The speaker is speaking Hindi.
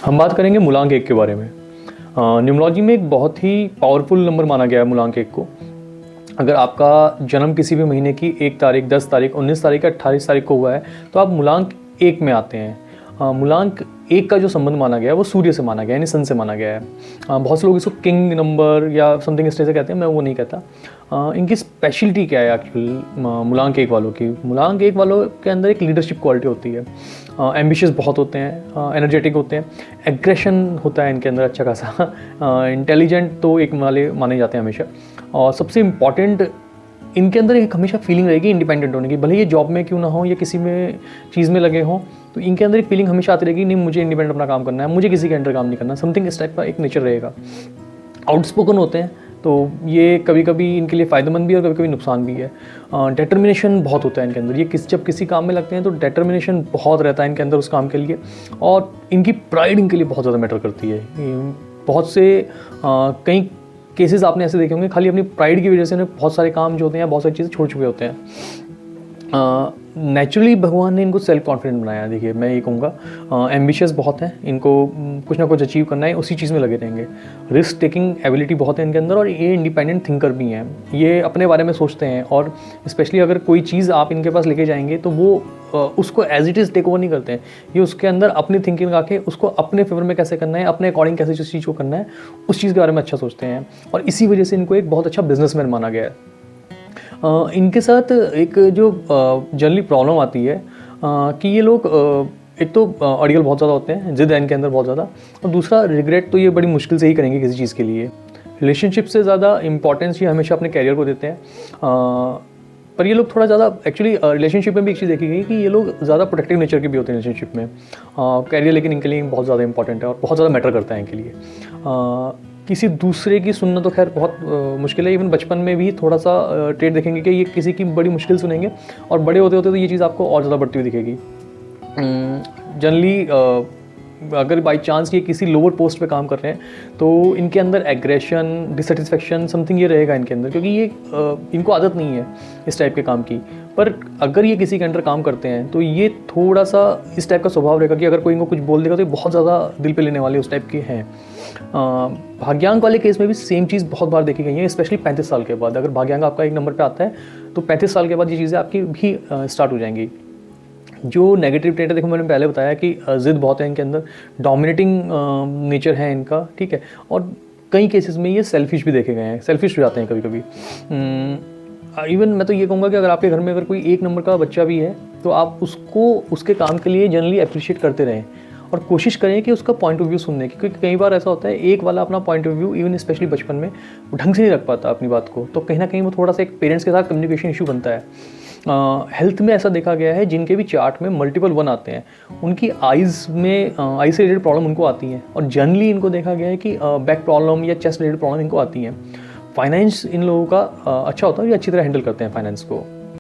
हम बात करेंगे मूलांक 1 के बारे में। न्यूमरोलॉजी में एक बहुत ही पावरफुल नंबर माना गया है मूलांक 1 को। अगर आपका जन्म किसी भी महीने की 1 तारीख, 10 तारीख, 19 तारीख या 28 तारीख को हुआ है तो आप मूलांक 1 में आते हैं। मूलांक 1 का जो संबंध माना गया है वो सूर्य से माना गया है, यानी सन से माना गया है। बहुत से लोग इसको किंग नंबर या समथिंग इस तरह से कहते हैं, मैं वो नहीं कहता। इनकी स्पेशलिटी क्या है एक्चुअल मूलांक 1 वालों की? मूलांक 1 वालों के अंदर एक लीडरशिप क्वालिटी होती है। एम्बिशियस बहुत होते हैं, एनर्जेटिक होते हैं, एग्रेशन होता है इनके अंदर अच्छा खासा, इंटेलिजेंट तो एक वाले माने जाते हैं हमेशा। और सबसे इम्पॉर्टेंट इनके अंदर एक हमेशा फीलिंग रहेगी इंडिपेंडेंट होने की, भले ये जॉब में क्यों ना हो या किसी में चीज़ में लगे हों, तो इनके अंदर एक फीलिंग हमेशा आती रहेगी, नहीं मुझे इंडिपेंडेंट अपना काम करना है, मुझे किसी के अंडर काम नहीं करना, समथिंग इस टाइप का एक नेचर रहेगा। आउटस्पोकन होते हैं तो ये कभी कभी इनके लिए फ़ायदेमंद भी है और कभी कभी नुकसान भी है। डेटर्मिनेशन बहुत होता है इनके अंदर, ये जब किसी काम में लगते हैं तो डेटर्मिनेशन बहुत रहता है इनके अंदर उस काम के लिए, और इनकी प्राइड इनके लिए बहुत ज़्यादा मैटर करती है। बहुत से कई केसेस आपने ऐसे देखे होंगे, खाली अपनी प्राइड की वजह से उन्हें बहुत सारे काम जो होते हैं, बहुत सारी चीज़ें छोड़ चुके होते हैं। नेचुरली भगवान ने इनको सेल्फ कॉन्फिडेंट बनाया है। देखिए मैं ये कहूँगा, एम्बिशियस बहुत हैं, इनको कुछ ना कुछ अचीव करना है, उसी चीज़ में लगे रहेंगे। रिस्क टेकिंग एबिलिटी बहुत है इनके अंदर, और ये इंडिपेंडेंट थिंकर भी हैं, ये अपने बारे में सोचते हैं। और स्पेशली अगर कोई चीज़ आप इनके पास लेके जाएंगे तो वो उसको as it is take over नहीं करते हैं, ये उसके अंदर अपनी थिंकिंग आके उसको अपने फेवर में कैसे करना है, अपने अकॉर्डिंग कैसे जिस चीज़ को करना है, उस चीज़ के बारे में अच्छा सोचते हैं। और इसी वजह से इनको एक बहुत अच्छा बिजनेसमैन माना गया है। इनके साथ एक जो जनरली प्रॉब्लम आती है कि ये लोग एक तो अड़ियल बहुत ज़्यादा होते हैं, जिद है इनके अंदर बहुत ज़्यादा, और दूसरा रिग्रेट तो ये बड़ी मुश्किल से ही करेंगे किसी चीज़ के लिए। रिलेशनशिप से ज़्यादा इंपॉर्टेंस ये हमेशा अपने कैरियर को देते हैं। पर ये लोग थोड़ा ज़्यादा एक्चुअली रिलेशनशिप में भी एक चीज़ देखी गई कि ये लोग ज़्यादा प्रोटेक्टिव नेचर के भी होते हैं रिलेशनशिप में। कैरियर लेकिन इनके लिए बहुत ज़्यादा इंपॉर्टेंट है और बहुत ज़्यादा मैटर करता है इनके लिए। किसी दूसरे की सुनना तो खैर बहुत मुश्किल है। इवन बचपन में भी थोड़ा सा ट्रेड देखेंगे कि ये किसी की बड़ी मुश्किल सुनेंगे, और बड़े होते होते तो ये चीज़ आपको और ज़्यादा बढ़ती हुई दिखेगी। जनरली अगर बाई चांस ये किसी लोअर पोस्ट पे काम कर रहे हैं तो इनके अंदर एग्रेशन, डिससेटिस्फेक्शन समथिंग ये रहेगा इनके अंदर, क्योंकि ये इनको आदत नहीं है इस टाइप के काम की। पर अगर ये किसी के अंडर काम करते हैं तो ये थोड़ा सा इस टाइप का स्वभाव रहेगा कि अगर कोई इनको कुछ बोल देगा तो ये बहुत ज़्यादा दिल पे लेने वाले उस टाइप के हैं। भाग्यांक वाले केस में भी सेम चीज़ बहुत बार देखी गई है, स्पेशली 35 साल के बाद। अगर भाग्यांक आपका 1 नंबर पे आता है तो 35 साल के बाद ये चीज़ें आपकी भी स्टार्ट हो जाएंगी। जो नेगेटिव ट्रेट है, देखो मैंने पहले बताया कि ज़िद बहुत है इनके अंदर, डोमिनेटिंग नेचर है इनका, ठीक है। और कई केसेस में ये सेल्फिश भी देखे गए हैं, सेल्फिश हो जाते हैं कभी कभी। इवन मैं तो ये कहूँगा कि अगर आपके घर में अगर कोई 1 नंबर का बच्चा भी है तो आप उसको उसके काम के लिए जनरली अप्रिशिएट करते रहें और कोशिश करें कि उसका पॉइंट ऑफ व्यू सुनने की, क्योंकि कई बार ऐसा होता है एक वाला अपना point of view even specially बचपन में ढंग से नहीं रख पाता अपनी बात को, तो कहीं ना कहीं वो थोड़ा सा एक पेरेंट्स के साथ कम्युनिकेशन इशू बनता है। हेल्थ में ऐसा देखा गया है, जिनके भी चार्ट में मल्टीपल 1 आते हैं उनकी आइज़ में आई से रिलेटेड प्रॉब्लम उनको आती हैं, और जनरली इनको देखा गया है कि बैक प्रॉब्लम या चेस्ट रिलेटेड प्रॉब्लम इनको आती हैं। फाइनेंस इन लोगों का अच्छा होता है, ये अच्छी तरह हैंडल करते हैं फाइनेंस को।